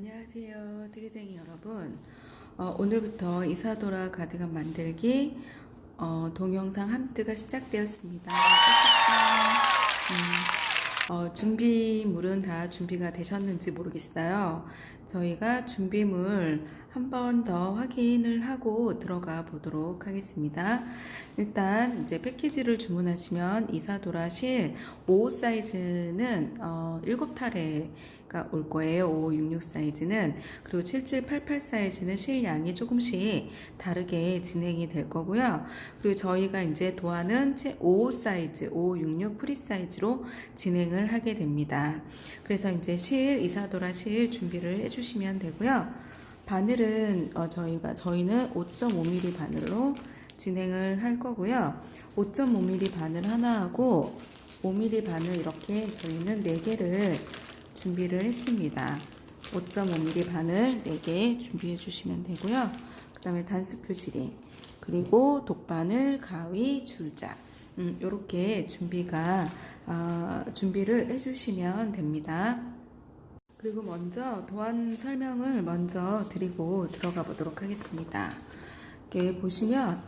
안녕하세요, 뜨개쟁이 여러분. 오늘부터 이사도라 가디건 만들기 동영상 함뜨가 시작되었습니다. 준비물은 다 준비가 되셨는지 모르겠어요. 저희가 준비물 한 번 더 확인을 하고 들어가 보도록 하겠습니다. 일단 이제 패키지를 주문하시면 이사도라 실 55 사이즈는 7타래가 올 거예요. 5566 사이즈는. 그리고 7788 사이즈는 실 양이 조금씩 다르게 진행이 될 거고요. 그리고 저희가 이제 도안은 55 사이즈, 5566 프리 사이즈로 진행을 하게 됩니다. 그래서 이제 실, 이사도라 실 준비를 해주시면 되고요. 바늘은 저희는 5.5mm 바늘로 진행을 할 거고요. 5.5mm 바늘 하나하고 5mm 바늘 이렇게 저희는 4개를 준비를 했습니다. 5.5mm 바늘 4개 준비해 주시면 되고요. 그 다음에 단수 표시링, 그리고 독바늘, 가위, 줄자 이렇게 준비를 해주시면 됩니다. 그리고 먼저 도안 설명을 먼저 드리고 들어가 보도록 하겠습니다. 이렇게 보시면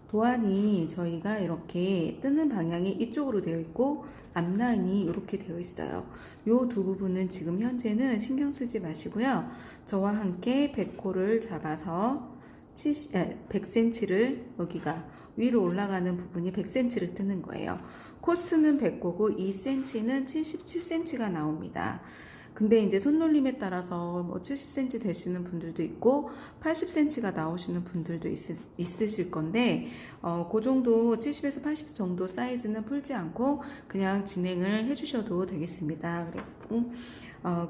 도안이 저희가 이렇게 뜨는 방향이 이쪽으로 되어 있고 앞라인이 이렇게 되어 있어요. 이 두 부분은 지금 현재는 신경 쓰지 마시고요. 저와 함께 백호를 잡아서 100cm를 여기가 위로 올라가는 부분이 100cm를 뜨는 거예요. 코스는 100호고 2cm는 77cm가 나옵니다. 근데 이제 손놀림에 따라서 뭐 70cm 되시는 분들도 있고 80cm가 나오시는 분들도 있으실 건데 그 정도 70에서 80 정도 사이즈는 풀지 않고 그냥 진행을 해주셔도 되겠습니다.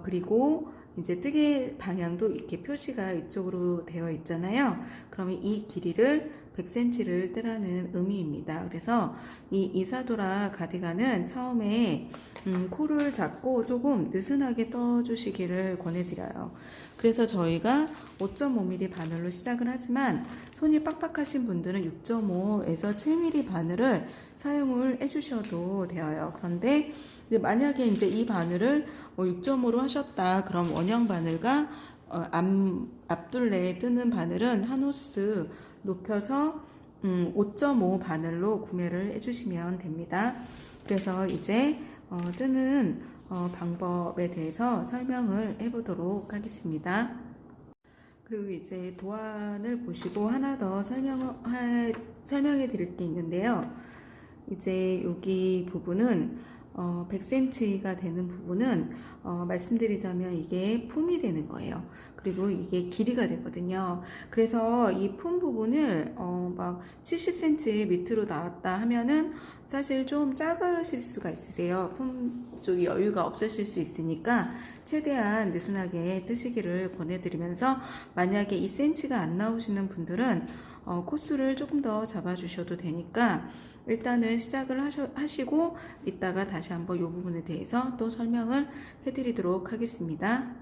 그리고 이제 뜨개 방향도 이렇게 표시가 이쪽으로 되어 있잖아요. 그러면 이 길이를 100cm를 뜨라는 의미입니다. 그래서 이 이사도라 가디건은 처음에 코를 잡고 조금 느슨하게 떠주시기를 권해드려요. 그래서 저희가 5.5mm 바늘로 시작을 하지만 손이 빡빡하신 분들은 6.5에서 7mm 바늘을 사용을 해주셔도 되어요. 그런데 만약에 이제 이 바늘을 6.5로 하셨다, 그럼 원형 바늘과 앞둘레에 뜨는 바늘은 한 호스 높여서 5.5 바늘로 구매를 해주시면 됩니다. 그래서 이제 뜨는 방법에 대해서 설명을 해보도록 하겠습니다. 그리고 이제 도안을 보시고 하나 더 설명해 드릴 게 있는데요. 이제 여기 부분은 100cm가 되는 부분은 말씀드리자면 이게 품이 되는 거예요. 그리고 이게 길이가 되거든요. 그래서 이 품 부분을 막 70cm 밑으로 나왔다 하면은 사실 좀 작으실 수가 있으세요. 품 쪽이 여유가 없으실 수 있으니까 최대한 느슨하게 뜨시기를 권해드리면서, 만약에 2cm가 안 나오시는 분들은 코수를 조금 더 잡아주셔도 되니까 일단은 시작을 하시고 이따가 다시 한번 이 부분에 대해서 또 설명을 해드리도록 하겠습니다.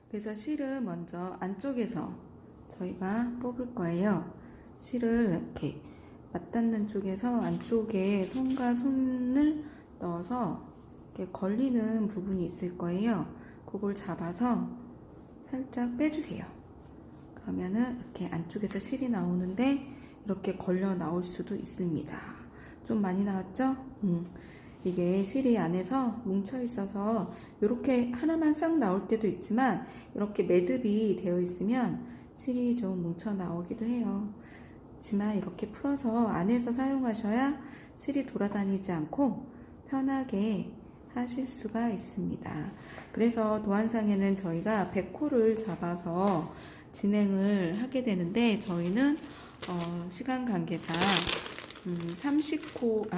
그래서 실은 먼저 안쪽에서 저희가 뽑을 거예요. 실을 이렇게 맞닿는 쪽에서 안쪽에 손과 손을 넣어서 이렇게 걸리는 부분이 있을 거예요. 그걸 잡아서 살짝 빼주세요. 그러면은 이렇게 안쪽에서 실이 나오는데 이렇게 걸려 나올 수도 있습니다. 좀 많이 나왔죠? 이게 실이 안에서 뭉쳐 있어서 이렇게 하나만 싹 나올 때도 있지만 이렇게 매듭이 되어 있으면 실이 좀 뭉쳐 나오기도 해요. 하지만 이렇게 풀어서 안에서 사용하셔야 실이 돌아다니지 않고 편하게 하실 수가 있습니다. 그래서 도안상에는 저희가 100호를 잡아서 진행을 하게 되는데, 저희는 시간 관계상 20코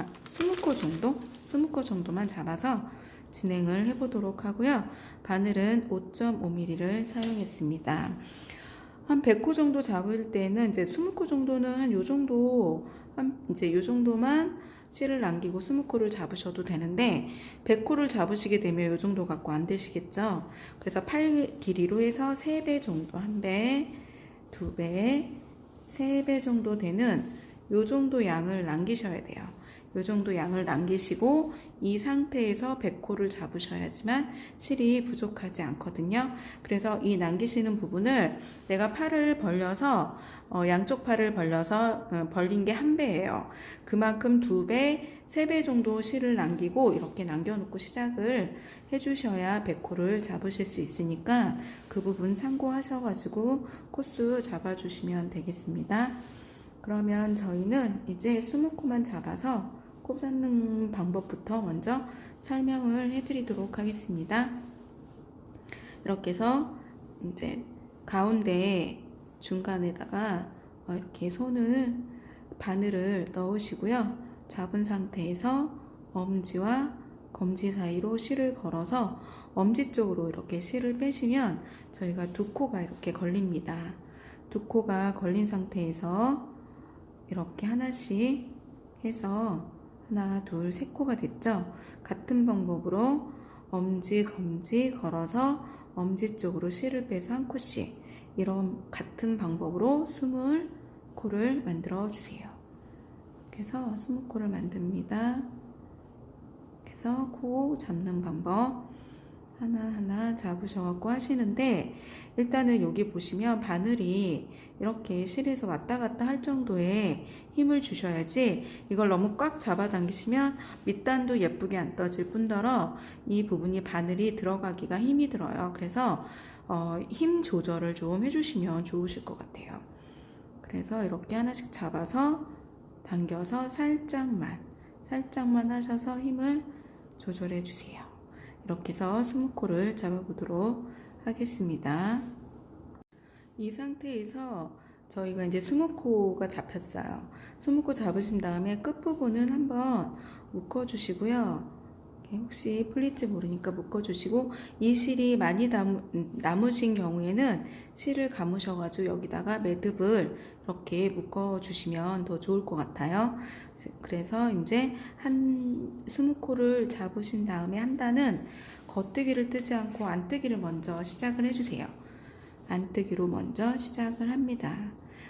정도만 잡아서 진행을 해보도록 하고요. 바늘은 5.5mm를 사용했습니다. 한 100코 정도 잡을 때는 이제 20코 정도는 한 요 정도만 실을 남기고 20코를 잡으셔도 되는데, 100코를 잡으시게 되면 요 정도 갖고 안 되시겠죠? 그래서 팔 길이로 해서 3배 정도, 1배, 2배, 3배 정도 되는 요 정도 양을 남기셔야 돼요. 이 정도 양을 남기시고 이 상태에서 백호를 잡으셔야지만 실이 부족하지 않거든요. 그래서 이 남기시는 부분을 내가 팔을 벌려서 양쪽 팔을 벌려서 벌린 게 1배예요. 그만큼 2배, 3배 정도 실을 남기고 이렇게 남겨놓고 시작을 해주셔야 백호를 잡으실 수 있으니까 그 부분 참고하셔가지고 코스 잡아주시면 되겠습니다. 그러면 저희는 이제 20코만 잡아서 코 잡는 방법부터 먼저 설명을 해드리도록 하겠습니다. 이렇게 해서 이제 가운데 중간에다가 이렇게 바늘을 넣으시고요. 잡은 상태에서 엄지와 검지 사이로 실을 걸어서 엄지 쪽으로 이렇게 실을 빼시면 저희가 2코가 이렇게 걸립니다. 2코가 걸린 상태에서 이렇게 하나씩 해서 하나, 둘, 3코가 됐죠? 같은 방법으로 엄지, 검지 걸어서 엄지 쪽으로 실을 빼서 1코씩 이런 같은 방법으로 20코를 만들어 주세요. 그래서 20코를 만듭니다. 그래서 코 잡는 방법 하나하나 잡으셔갖고 하시는데 일단은 여기 보시면 바늘이 이렇게 실에서 왔다 갔다 할 정도의 힘을 주셔야지 이걸 너무 꽉 잡아당기시면 밑단도 예쁘게 안 떠질 뿐더러 이 부분이 바늘이 들어가기가 힘이 들어요. 그래서 힘 조절을 좀 해주시면 좋으실 것 같아요. 그래서 이렇게 하나씩 잡아서 당겨서 살짝만 하셔서 힘을 조절해 주세요. 이렇게 해서 20코를 잡아보도록 하겠습니다. 이 상태에서 저희가 이제 20코가 잡혔어요. 20코 잡으신 다음에 끝부분은 한번 묶어주시고요. 혹시 풀릴지 모르니까 묶어주시고 이 실이 많이 남으신 경우에는 실을 감으셔가지고 여기다가 매듭을 이렇게 묶어주시면 더 좋을 것 같아요. 그래서 이제 한 20코를 잡으신 다음에 한 단은 겉뜨기를 뜨지 않고 안뜨기를 먼저 시작을 해주세요. 안뜨기로 먼저 시작을 합니다.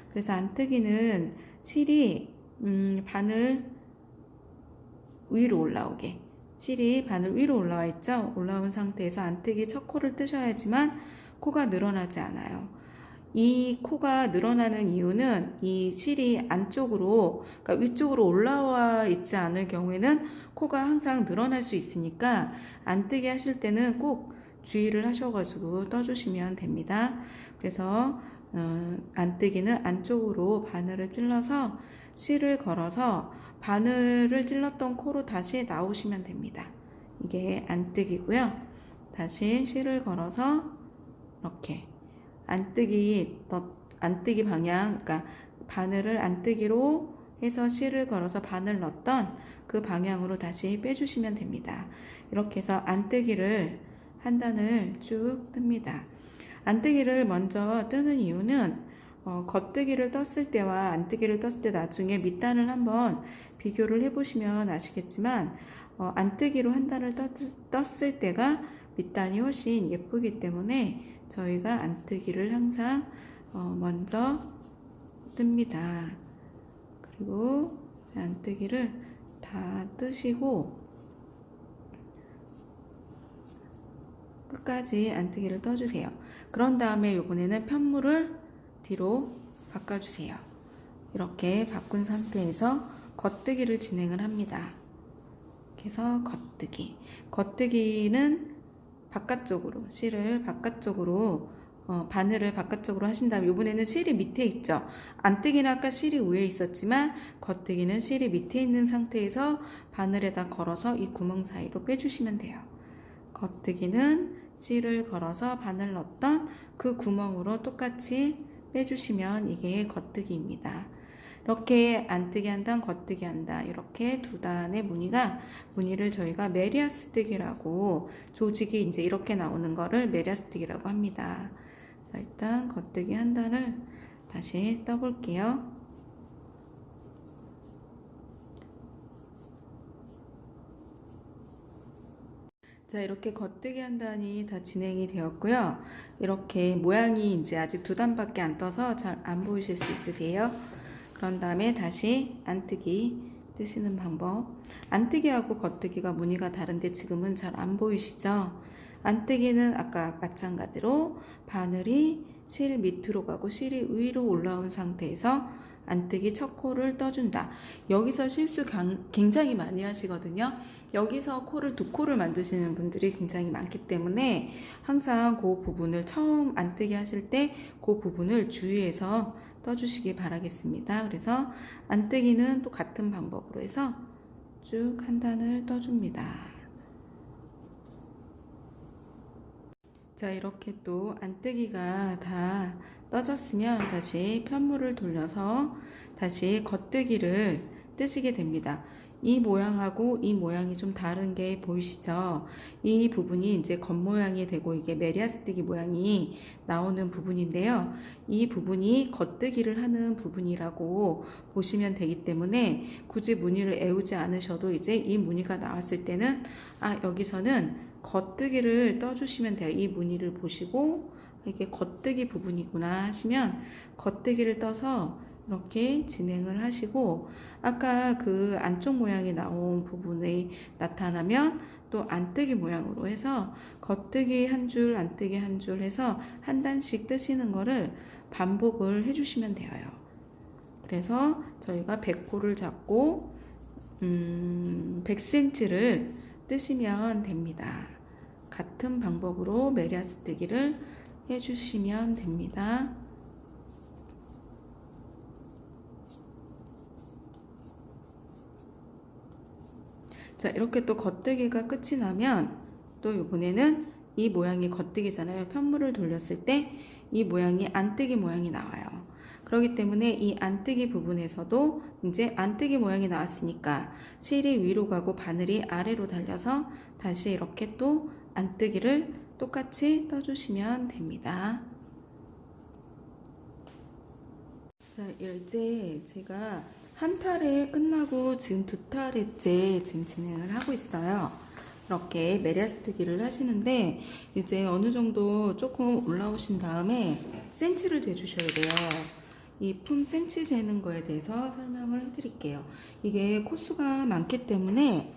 그래서 안뜨기는 실이 바늘 위로 올라오게 실이 바늘 위로 올라와 있죠. 올라온 상태에서 안뜨기 첫 코를 뜨셔야지만 코가 늘어나지 않아요. 이 코가 늘어나는 이유는 이 실이 안쪽으로 그러니까 위쪽으로 올라와 있지 않을 경우에는 코가 항상 늘어날 수 있으니까 안뜨기 하실 때는 꼭 주의를 하셔가지고 떠주시면 됩니다. 그래서 안뜨기는 안쪽으로 바늘을 찔러서 실을 걸어서 바늘을 찔렀던 코로 다시 나오시면 됩니다. 이게 안뜨기고요. 다시 실을 걸어서 이렇게 안뜨기 방향, 그러니까 바늘을 안뜨기로 해서 실을 걸어서 바늘 넣었던 그 방향으로 다시 빼주시면 됩니다. 이렇게 해서 안뜨기를 한 단을 쭉 뜹니다. 안뜨기를 먼저 뜨는 이유는 겉뜨기를 떴을 때와 안뜨기를 떴을 때 나중에 밑단을 한번 비교를 해보시면 아시겠지만 안뜨기로 한 단을 떴을 때가 밑단이 훨씬 예쁘기 때문에 저희가 안뜨기를 항상 먼저 뜹니다. 그리고 안뜨기를 다 뜨시고 끝까지 안뜨기를 떠주세요. 그런 다음에 이번에는 편물을 뒤로 바꿔주세요. 이렇게 바꾼 상태에서 겉뜨기를 진행을 합니다. 그래서 겉뜨기는 바깥쪽으로 실을 바깥쪽으로 바늘을 바깥쪽으로 하신 다음에 이번에는 실이 밑에 있죠. 안뜨기는 아까 실이 위에 있었지만 겉뜨기는 실이 밑에 있는 상태에서 바늘에다 걸어서 이 구멍 사이로 빼주시면 돼요. 겉뜨기는 실을 걸어서 바늘 넣었던 그 구멍으로 똑같이 빼주시면 이게 겉뜨기입니다. 이렇게 안뜨기 한 단, 겉뜨기 한 단, 이렇게 두 단의 무늬를 저희가 메리아스뜨기라고, 조직이 이제 이렇게 나오는 거를 메리아스뜨기라고 합니다. 자, 일단 겉뜨기 한 단을 다시 떠볼게요. 자, 이렇게 겉뜨기 한 단이 다 진행이 되었고요. 이렇게 모양이 이제 아직 두 단밖에 안 떠서 잘 안 보이실 수 있으세요. 그런 다음에 다시 안뜨기 뜨시는 방법 안뜨기하고 겉뜨기가 무늬가 다른데 지금은 잘 안 보이시죠? 안뜨기는 아까 마찬가지로 바늘이 실 밑으로 가고 실이 위로 올라온 상태에서 안뜨기 첫 코를 떠준다. 여기서 실수 굉장히 많이 하시거든요. 여기서 코를 두 코를 만드시는 분들이 굉장히 많기 때문에 항상 그 부분을 처음 안뜨기 하실 때 그 부분을 주의해서 떠주시기 바라겠습니다. 그래서 안뜨기는 또 같은 방법으로 해서 쭉 한 단을 떠줍니다. 자, 이렇게 또 안뜨기가 다 떠졌으면 다시 편물을 돌려서 다시 겉뜨기를 뜨시게 됩니다. 이 모양하고 이 모양이 좀 다른 게 보이시죠? 이 부분이 이제 겉모양이 되고 이게 메리아스뜨기 모양이 나오는 부분인데요. 이 부분이 겉뜨기를 하는 부분이라고 보시면 되기 때문에 굳이 무늬를 애우지 않으셔도 이제 이 무늬가 나왔을 때는 여기서는 겉뜨기를 떠주시면 돼요. 이 무늬를 보시고 이게 겉뜨기 부분이구나 하시면 겉뜨기를 떠서 이렇게 진행을 하시고 아까 그 안쪽 모양이 나온 부분이 나타나면 또 안뜨기 모양으로 해서 겉뜨기 한 줄 안뜨기 한 줄 해서 한 단씩 뜨시는 거를 반복을 해주시면 돼요. 그래서 저희가 100코를 잡고 100cm를 뜨시면 됩니다. 같은 방법으로 메리아스뜨기를 해주시면 됩니다. 자, 이렇게 또 겉뜨기가 끝이 나면 또 이번에는 이 모양이 겉뜨기잖아요. 편물을 돌렸을 때 이 모양이 안뜨기 모양이 나와요. 그렇기 때문에 이 안뜨기 부분에서도 이제 안뜨기 모양이 나왔으니까 실이 위로 가고 바늘이 아래로 달려서 다시 이렇게 또 안뜨기를 똑같이 떠주시면 됩니다. 자, 이제 제가 한 탈에 끝나고 지금 두 탈째 지금 진행을 하고 있어요. 이렇게 메리아스뜨기를 하시는데 이제 어느 정도 조금 올라오신 다음에 센치를 재주셔야 돼요. 이 품 센치 재는 거에 대해서 설명을 해드릴게요. 이게 코수가 많기 때문에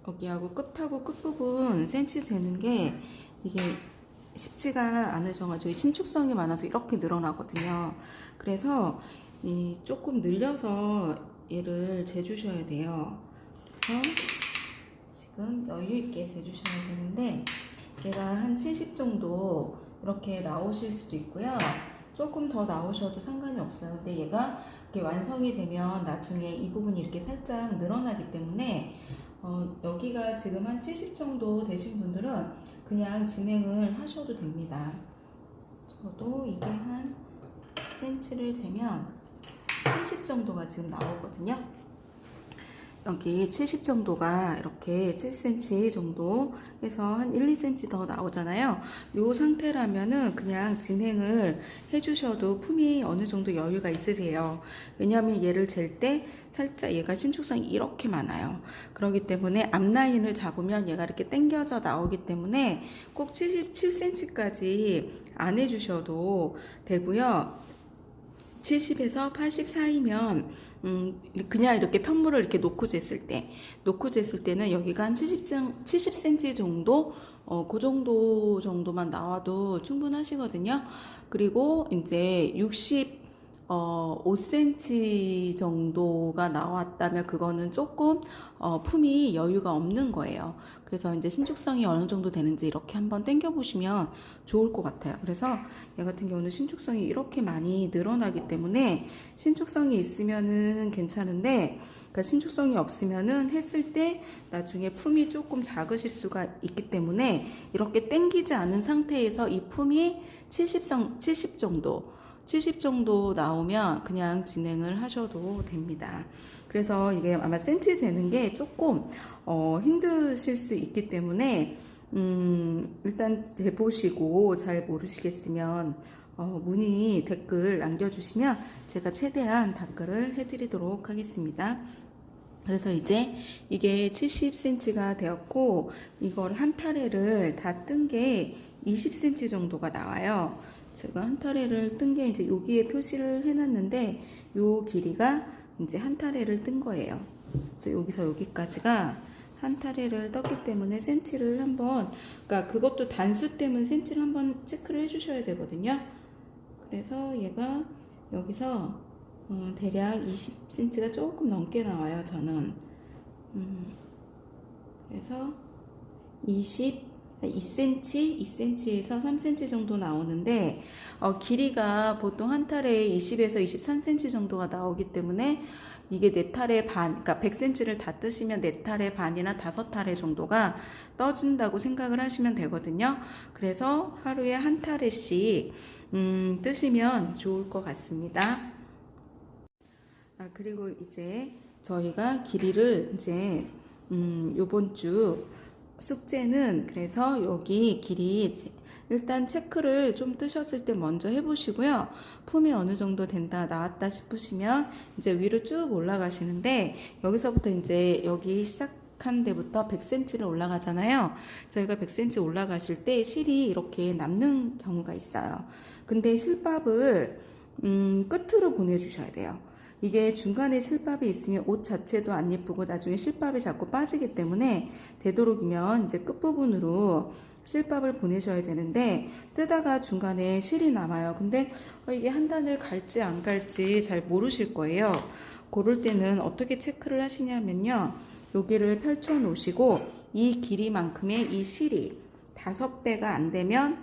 여기하고 끝하고 끝부분 센치 재는 게 이게 쉽지가 않으셔가지고 신축성이 많아서 이렇게 늘어나거든요. 그래서 조금 늘려서 얘를 재주셔야 돼요. 그래서 지금 여유있게 재주셔야 되는데 얘가 한 70 정도 이렇게 나오실 수도 있고요. 조금 더 나오셔도 상관이 없어요. 근데 얘가 이렇게 완성이 되면 나중에 이 부분이 이렇게 살짝 늘어나기 때문에 여기가 지금 한 70 정도 되신 분들은 그냥 진행을 하셔도 됩니다. 저도 이게 한 cm를 재면 70 정도가 지금 나오거든요. 여기 70 정도가 이렇게 7cm 정도 해서 한 1, 2cm 더 나오잖아요. 이 상태라면은 그냥 진행을 해주셔도 품이 어느 정도 여유가 있으세요. 왜냐하면 얘를 잴 때 살짝 얘가 신축성이 이렇게 많아요. 그렇기 때문에 앞라인을 잡으면 얘가 이렇게 당겨져 나오기 때문에 꼭 77cm까지 안 해주셔도 되고요. 70에서 80 사이면 그냥 이렇게 편물을 이렇게 놓고 쟀을 때는 여기가 한 70cm 정도 그 정도만 나와도 충분하시거든요. 그리고 이제 5cm 정도가 나왔다면 그거는 조금 품이 여유가 없는 거예요. 그래서 이제 신축성이 어느 정도 되는지 이렇게 한번 당겨 보시면 좋을 것 같아요. 그래서 얘 같은 경우는 신축성이 이렇게 많이 늘어나기 때문에 신축성이 있으면은 괜찮은데 그러니까 신축성이 없으면은 했을 때 나중에 품이 조금 작으실 수가 있기 때문에 이렇게 당기지 않은 상태에서 이 품이 70 정도 나오면 그냥 진행을 하셔도 됩니다. 그래서 이게 아마 센치 재는 게 조금 힘드실 수 있기 때문에 일단 재보시고 잘 모르시겠으면 문의 댓글 남겨주시면 제가 최대한 답글을 해드리도록 하겠습니다. 그래서 이제 이게 70cm가 되었고 이걸 한 타래를 다 뜬 게 20cm 정도가 나와요. 제가 한 타래를 뜬 게 이제 여기에 표시를 해놨는데 요 길이가 이제 한 타래를 뜬 거예요. 그래서 여기서 여기까지가 한 타래를 떴기 때문에 센치를 한번, 그러니까 그것도 단수 때문에 센치를 한번 체크를 해주셔야 되거든요. 그래서 얘가 여기서 대략 20cm가 조금 넘게 나와요, 저는. 그래서 2cm, 2cm에서 3cm 정도 나오는데, 길이가 보통 한 타래에 20에서 23cm 정도가 나오기 때문에 이게 4타래 반, 그러니까 100cm를 다 뜨시면 4타래 반이나 5타래 정도가 떠준다고 생각을 하시면 되거든요. 그래서 하루에 한 타래씩 뜨시면 좋을 것 같습니다. 그리고 이제 저희가 길이를 이제 요번 주 숙제는 그래서 여기 길이 일단 체크를 좀 뜨셨을 때 먼저 해보시고요. 품이 어느 정도 된다 나왔다 싶으시면 이제 위로 쭉 올라가시는데, 여기서부터 이제 여기 시작한 데부터 100cm를 올라가잖아요. 저희가 100cm 올라가실 때 실이 이렇게 남는 경우가 있어요. 근데 실밥을 끝으로 보내주셔야 돼요. 이게 중간에 실밥이 있으면 옷 자체도 안 예쁘고 나중에 실밥이 자꾸 빠지기 때문에 되도록이면 이제 끝부분으로 실밥을 보내셔야 되는데, 뜨다가 중간에 실이 남아요. 근데 이게 한 단을 갈지 안 갈지 잘 모르실 거예요. 그럴 때는 어떻게 체크를 하시냐면요, 여기를 펼쳐 놓으시고 이 길이만큼의 이 실이 5배가 안 되면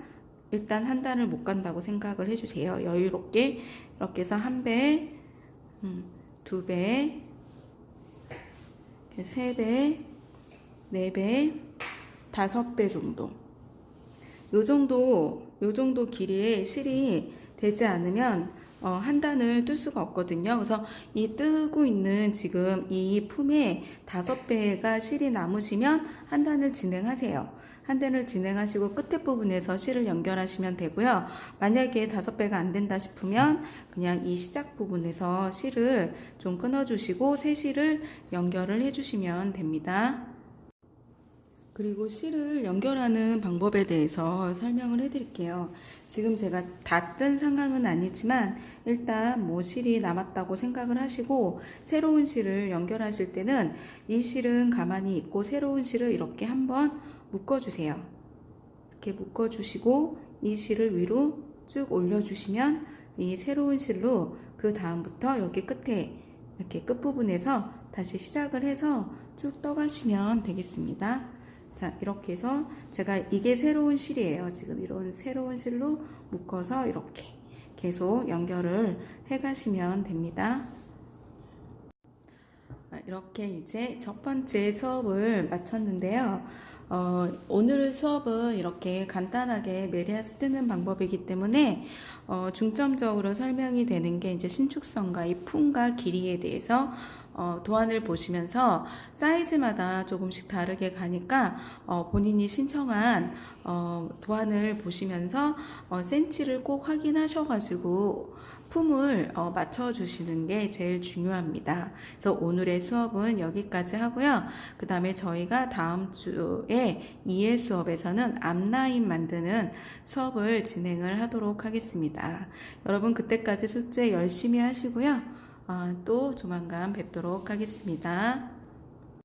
일단 한 단을 못 간다고 생각을 해주세요. 여유롭게 이렇게 해서 1배, 2배, 3배, 4배, 5배 정도. 요 정도 길이의 실이 되지 않으면 한 단을 뜰 수가 없거든요. 그래서 이 뜨고 있는 지금 이 품에 5배가 실이 남으시면 한 단을 진행하세요. 한 단을 진행하시고 끝에 부분에서 실을 연결하시면 되고요. 만약에 5배가 안 된다 싶으면 그냥 이 시작 부분에서 실을 좀 끊어주시고 새 실을 연결을 해주시면 됩니다. 그리고 실을 연결하는 방법에 대해서 설명을 해드릴게요. 지금 제가 다 뜬 상황은 아니지만 일단 뭐 실이 남았다고 생각을 하시고, 새로운 실을 연결하실 때는 이 실은 가만히 있고 새로운 실을 이렇게 한번 묶어주세요. 이렇게 묶어주시고 이 실을 위로 쭉 올려주시면 이 새로운 실로 그 다음부터 여기 끝에 이렇게 끝부분에서 다시 시작을 해서 쭉 떠가시면 되겠습니다. 자, 이렇게 해서 제가 이게 새로운 실이에요. 지금 이런 새로운 실로 묶어서 이렇게 계속 연결을 해 가시면 됩니다. 이렇게 이제 첫 번째 수업을 마쳤는데요. 오늘 수업은 이렇게 간단하게 메리아스 뜨는 방법이기 때문에 중점적으로 설명이 되는 게 이제 신축성과 이 품과 길이에 대해서 도안을 보시면서 사이즈마다 조금씩 다르게 가니까 본인이 신청한 도안을 보시면서 센치를 꼭 확인하셔가지고 품을 맞춰주시는 게 제일 중요합니다. 그래서 오늘의 수업은 여기까지 하고요. 그 다음에 저희가 다음 주에 2회 수업에서는 앞라인 만드는 수업을 진행을 하도록 하겠습니다. 여러분 그때까지 숙제 열심히 하시고요. 또 조만간 뵙도록 하겠습니다.